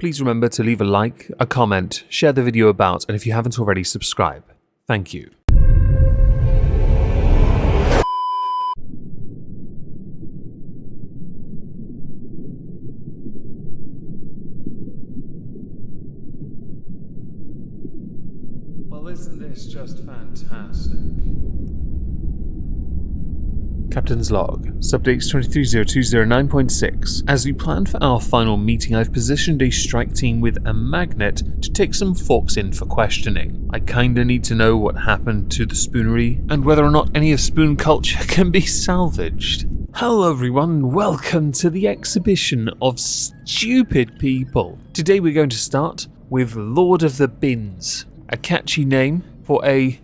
please remember to leave a like, a comment, share the video about, and if you haven't already, subscribe. Thank you. Well, isn't this just fantastic? Captain's Log, Subdates 230209.6. As we plan for our final meeting, I've positioned a strike team with a magnet to take some forks in for questioning. I kinda need to know what happened to the spoonery, and whether or not any of spoon culture can be salvaged. Hello everyone, welcome to the exhibition of stupid people. Today we're going to start with Lord of the Bins, a catchy name for a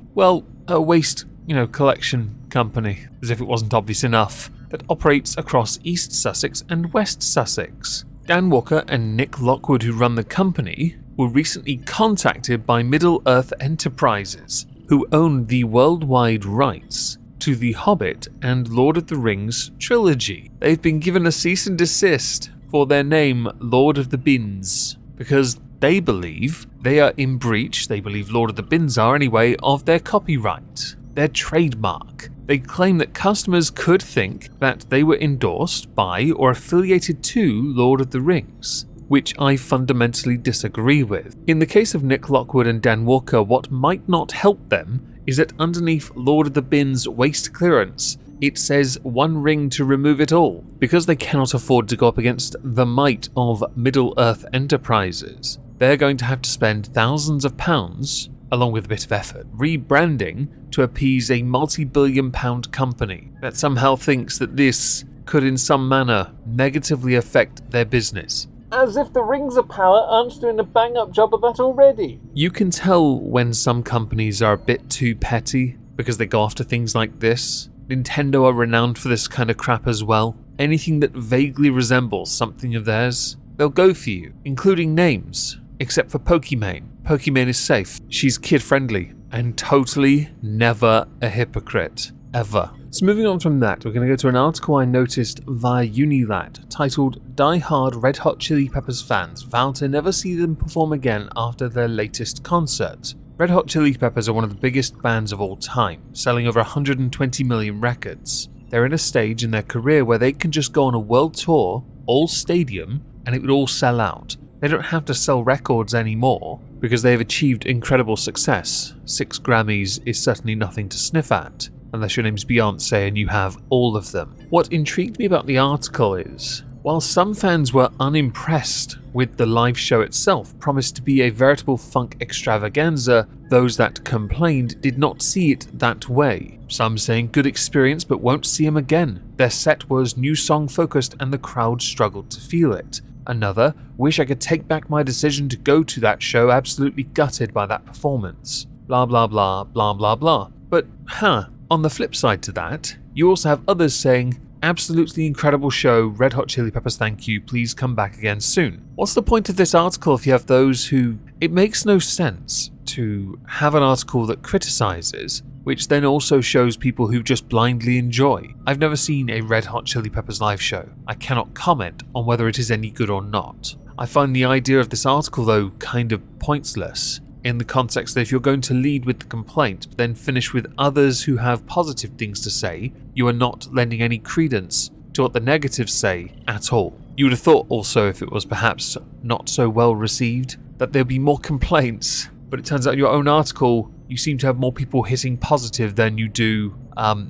waste, collection company, as if it wasn't obvious enough, that operates across East Sussex and West Sussex. Dan Walker and Nick Lockwood, who run the company, were recently contacted by Middle-earth Enterprises, who own the worldwide rights to The Hobbit and Lord of the Rings trilogy. They've been given a cease and desist for their name Lord of the Bins, because they believe they are in breach, they believe Lord of the Bins are anyway, of their copyright, their trademark. They claim that customers could think that they were endorsed by or affiliated to Lord of the Rings, which I fundamentally disagree with. In the case of Nick Lockwood and Dan Walker, what might not help them is that underneath Lord of the Bins waste clearance, it says 1 ring to remove it all, because they cannot afford to go up against the might of Middle-earth Enterprises. They're going to have to spend thousands of pounds, along with a bit of effort, rebranding to appease a multi-billion-pound company that somehow thinks that this could in some manner negatively affect their business. As if the Rings of Power aren't doing a bang-up job of that already. You can tell when some companies are a bit too petty because they go after things like this. Nintendo are renowned for this kind of crap as well. Anything that vaguely resembles something of theirs, they'll go for you, including names. Except for Pokimane. Pokimane is safe. She's kid-friendly and totally never a hypocrite. Ever. So moving on from that, we're going to go to an article I noticed via Unilat titled Die-Hard Red Hot Chili Peppers fans vow to never see them perform again after their latest concert. Red Hot Chili Peppers are one of the biggest bands of all time, selling over 120 million records. They're in a stage in their career where they can just go on a world tour, all stadium, and it would all sell out. They don't have to sell records anymore because they have achieved incredible success. 6 Grammys is certainly nothing to sniff at, unless your name's Beyonce and you have all of them. What intrigued me about the article is, while some fans were unimpressed with the live show itself, promised to be a veritable funk extravaganza, those that complained did not see it that way. Some saying good experience but won't see him again. Their set was new song focused and the crowd struggled to feel it. Another, wish I could take back my decision to go to that show, absolutely gutted by that performance. Blah blah blah blah blah blah. But on the flip side to that, you also have others saying, absolutely incredible show, Red Hot Chili Peppers, thank you, please come back again soon. What's the point of this article if you have those who... It makes no sense to have an article that criticizes, which then also shows people who just blindly enjoy. I've never seen a Red Hot Chili Peppers live show. I cannot comment on whether it is any good or not. I find the idea of this article though kind of pointless, in the context that if you're going to lead with the complaint but then finish with others who have positive things to say, you are not lending any credence to what the negatives say at all. You would have thought also, if it was perhaps not so well received, that there'd be more complaints, but it turns out in your own article you seem to have more people hitting positive than you do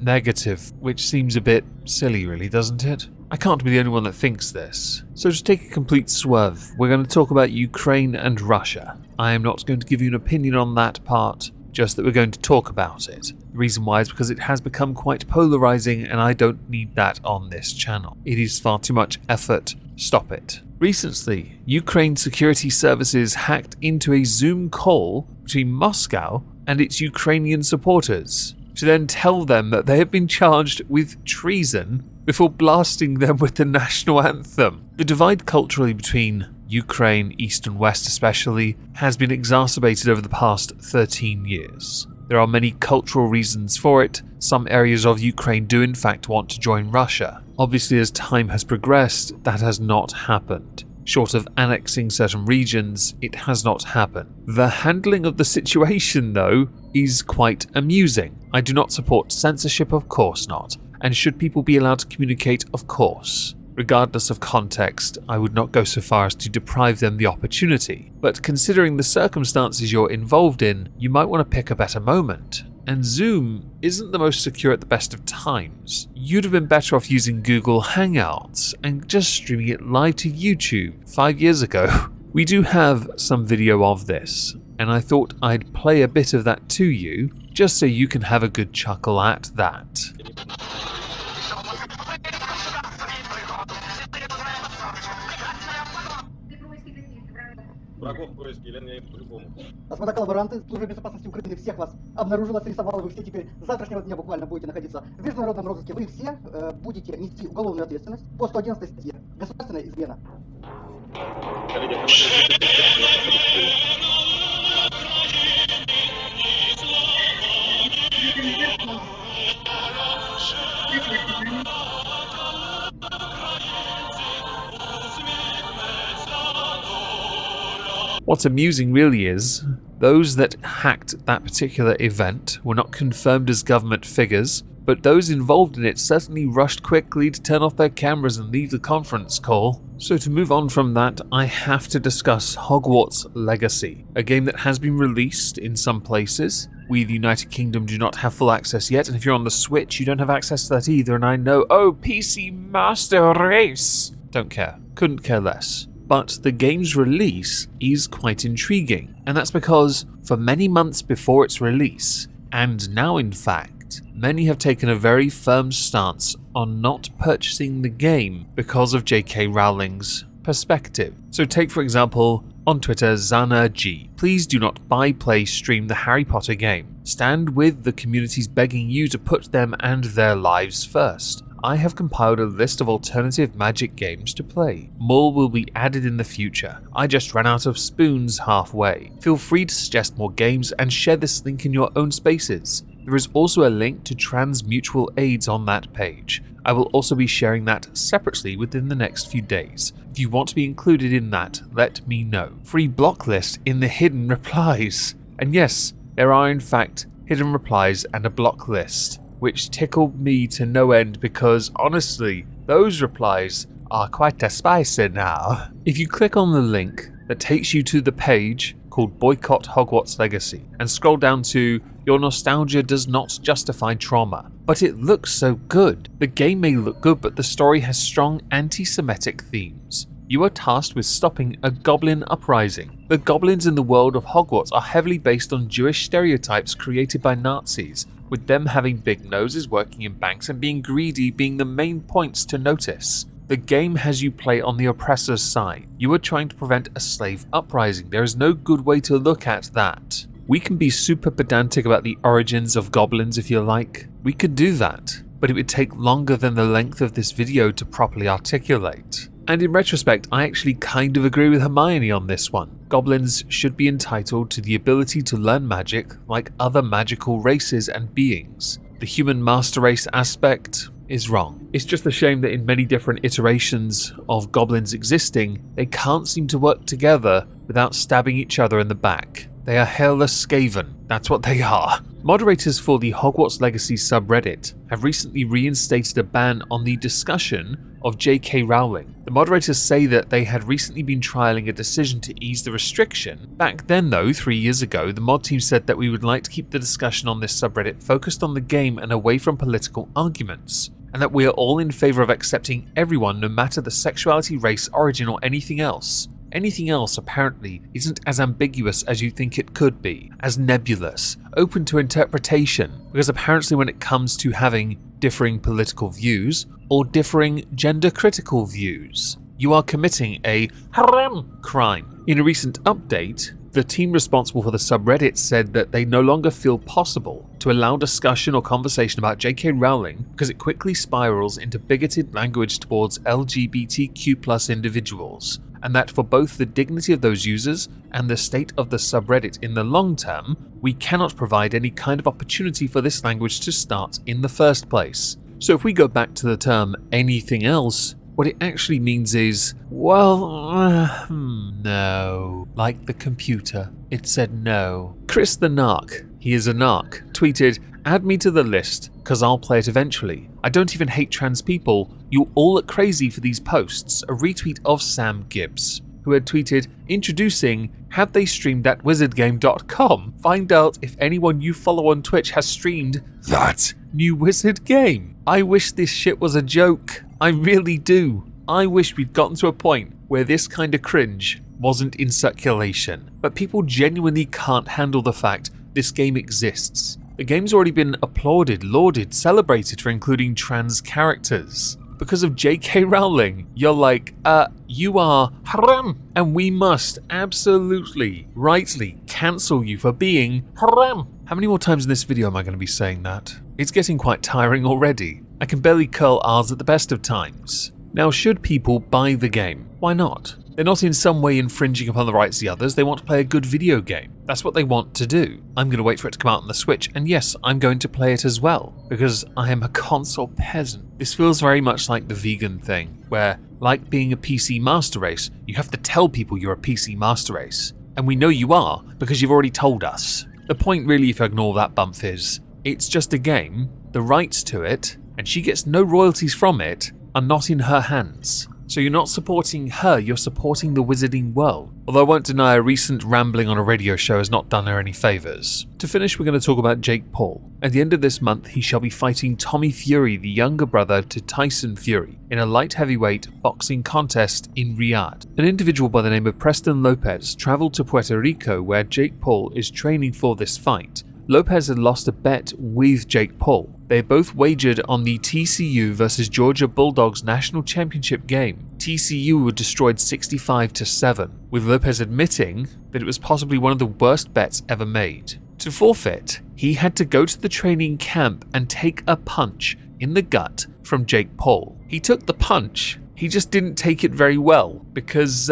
negative, which seems a bit silly really, doesn't it? I can't be the only one that thinks this. So to take a complete swerve, we're going to talk about Ukraine and Russia. I am not going to give you an opinion on that part, just that we're going to talk about it. The reason why is because it has become quite polarizing and I don't need that on this channel. It is far too much effort. Stop it. Recently, Ukraine security services hacked into a Zoom call between Moscow and its Ukrainian supporters to then tell them that they have been charged with treason before blasting them with the national anthem. The divide culturally between Ukraine, East and West especially, has been exacerbated over the past 13 years. There are many cultural reasons for it. Some areas of Ukraine do in fact want to join Russia. Obviously, as time has progressed, that has not happened. Short of annexing certain regions, it has not happened. The handling of the situation, though, is quite amusing. I do not support censorship, of course not. And should people be allowed to communicate? Of course. Regardless of context, I would not go so far as to deprive them the opportunity. But considering the circumstances you're involved in, you might want to pick a better moment. And Zoom isn't the most secure at the best of times. You'd have been better off using Google Hangouts and just streaming it live to YouTube 5 years ago. We do have some video of this, and I thought I'd play a bit of that to you, just so you can have a good chuckle at that. Врагов поиски, я по-любому. Господа коллаборанты, служба безопасности Украины всех вас обнаружила, срисовала. Вы все теперь с завтрашнего дня буквально будете находиться в международном розыске. Вы все будете нести уголовную ответственность по 111 статье. Государственная измена. What's amusing really is, those that hacked that particular event were not confirmed as government figures, but those involved in it certainly rushed quickly to turn off their cameras and leave the conference call. So to move on from that, I have to discuss Hogwarts Legacy, a game that has been released in some places. We, the United Kingdom, do not have full access yet, and if you're on the Switch, you don't have access to that either, and I know, oh, PC Master Race! Don't care. Couldn't care less. But the game's release is quite intriguing, and that's because for many months before its release, and now in fact, many have taken a very firm stance on not purchasing the game because of J.K. Rowling's perspective. So take for example, on Twitter, Zana G. Please do not buy, play, stream the Harry Potter game. Stand with the communities begging you to put them and their lives first. I have compiled a list of alternative Magic games to play. More will be added in the future. I just ran out of spoons halfway. Feel free to suggest more games and share this link in your own spaces. There is also a link to trans mutual aids on that page. I will also be sharing that separately within the next few days. If you want to be included in that, let me know. Free block list in the hidden replies. And yes, there are in fact hidden replies and a block list, which tickled me to no end because honestly, those replies are quite spicy now. If you click on the link that takes you to the page called Boycott Hogwarts Legacy and scroll down to Your Nostalgia Does Not Justify Trauma, but it looks so good. The game may look good, but the story has strong anti-Semitic themes. You are tasked with stopping a goblin uprising. The goblins in the world of Hogwarts are heavily based on Jewish stereotypes created by Nazis, with them having big noses, working in banks, and being greedy being the main points to notice. The game has you play on the oppressor's side. You are trying to prevent a slave uprising. There is no good way to look at that. We can be super pedantic about the origins of goblins if you like. We could do that, but it would take longer than the length of this video to properly articulate. And in retrospect, I actually kind of agree with Hermione on this one. Goblins should be entitled to the ability to learn magic like other magical races and beings. The human master race aspect is wrong. It's just a shame that in many different iterations of goblins existing, they can't seem to work together without stabbing each other in the back. They are hairless Skaven. That's what they are. Moderators for the Hogwarts Legacy subreddit have recently reinstated a ban on the discussion of J.K. Rowling. The moderators say that they had recently been trialling a decision to ease the restriction. Back then though, 3 years ago, the mod team said that we would like to keep the discussion on this subreddit focused on the game and away from political arguments, and that we are all in favour of accepting everyone no matter the sexuality, race, origin or anything else. Anything else, apparently, isn't as ambiguous as you think it could be, as nebulous, open to interpretation, because apparently when it comes to having differing political views, or differing gender-critical views, you are committing a haram crime. In a recent update, the team responsible for the subreddit said that they no longer feel possible to allow discussion or conversation about J.K. Rowling because it quickly spirals into bigoted language towards LGBTQ+ individuals, and that for both the dignity of those users and the state of the subreddit in the long term, we cannot provide any kind of opportunity for this language to start in the first place. So if we go back to the term anything else, What it actually means is, well, no. Like the computer. It said no. Chris the Narc, he is a narc, tweeted, "Add me to the list, cause I'll play it eventually. I don't even hate trans people. You all look crazy for these posts." A retweet of Sam Gibbs, who had tweeted, "Introducing, have they streamed at wizardgame.com? Find out if anyone you follow on Twitch has streamed that new wizard game. I wish this shit was a joke. I really do. I wish we'd gotten to a point where this kind of cringe wasn't in circulation. But people genuinely can't handle the fact this game exists. The game's already been applauded, lauded, celebrated for including trans characters. Because of J.K. Rowling, you're like, you are haram, and we must absolutely, rightly cancel you for being haram." How many more times in this video am I going to be saying that? It's getting quite tiring already. I can barely curl R's at the best of times. Now, should people buy the game? Why not? They're not in some way infringing upon the rights of the others, they want to play a good video game. That's what they want to do. I'm going to wait for it to come out on the Switch, and yes, I'm going to play it as well, because I am a console peasant. This feels very much like the vegan thing, where, like being a PC master race, you have to tell people you're a PC master race. And we know you are, because you've already told us. The point really, if you ignore that bump, is, it's just a game, the rights to it, and she gets no royalties from it, are not in her hands. So you're not supporting her, you're supporting the wizarding world. Although I won't deny a recent rambling on a radio show has not done her any favours. To finish, we're going to talk about Jake Paul. At the end of this month, he shall be fighting Tommy Fury, the younger brother to Tyson Fury, in a light heavyweight boxing contest in Riyadh. An individual by the name of Preston Lopez travelled to Puerto Rico where Jake Paul is training for this fight. Lopez had lost a bet with Jake Paul. They both wagered on the TCU versus Georgia Bulldogs national championship game. TCU were destroyed 65-7, with Lopez admitting that it was possibly one of the worst bets ever made. To forfeit, he had to go to the training camp and take a punch in the gut from Jake Paul. He took the punch, he just didn't take it very well because,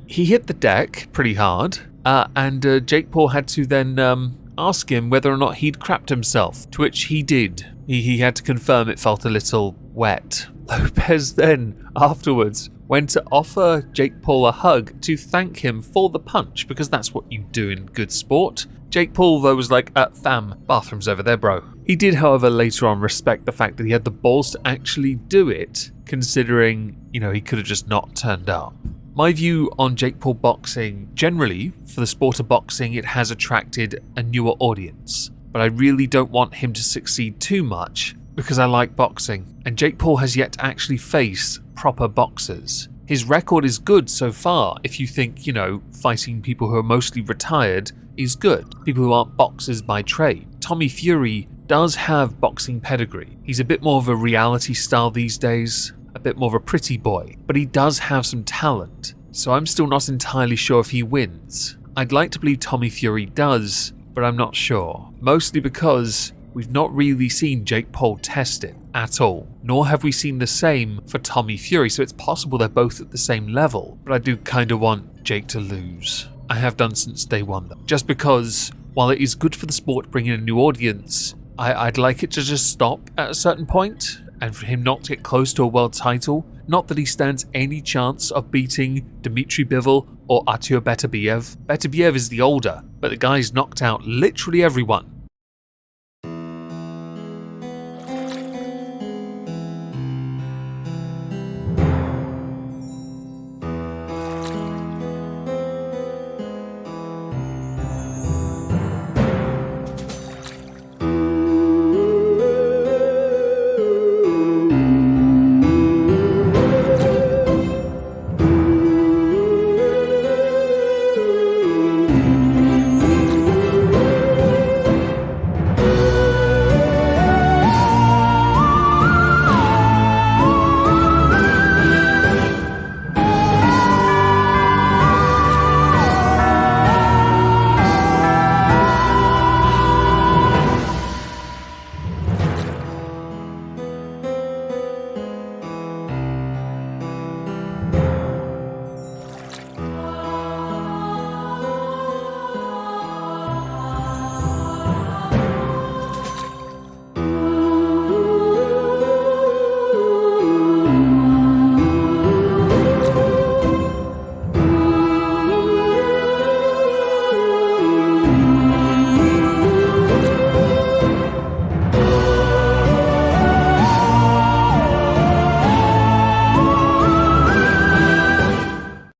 he hit the deck pretty hard, and Jake Paul had to then ask him whether or not he'd crapped himself, to which he did. He had to confirm it felt a little wet. Lopez then, afterwards, went to offer Jake Paul a hug to thank him for the punch, because that's what you do in good sport. Jake Paul, though, was like, fam, bathroom's over there, bro. He did, however, later on respect the fact that he had the balls to actually do it, considering, he could have just not turned up. My view on Jake Paul boxing, generally, for the sport of boxing, it has attracted a newer audience. But I really don't want him to succeed too much, because I like boxing, and Jake Paul has yet to actually face proper boxers. His record is good so far, if you think, fighting people who are mostly retired is good. People who aren't boxers by trade. Tommy Fury does have boxing pedigree. He's a bit more of a reality star these days. A bit more of a pretty boy, but he does have some talent, so I'm still not entirely sure if he wins. I'd like to believe Tommy Fury does, but I'm not sure. Mostly because we've not really seen Jake Paul test it at all, nor have we seen the same for Tommy Fury, so it's possible they're both at the same level, but I do kind of want Jake to lose. I have done since day one though, just because while it is good for the sport to bring in a new audience, I'd like it to just stop at a certain point, and for him not to get close to a world title. Not that he stands any chance of beating Dmitry Bivol or Artur Beterbiev. Beterbiev is the older, but the guy's knocked out literally everyone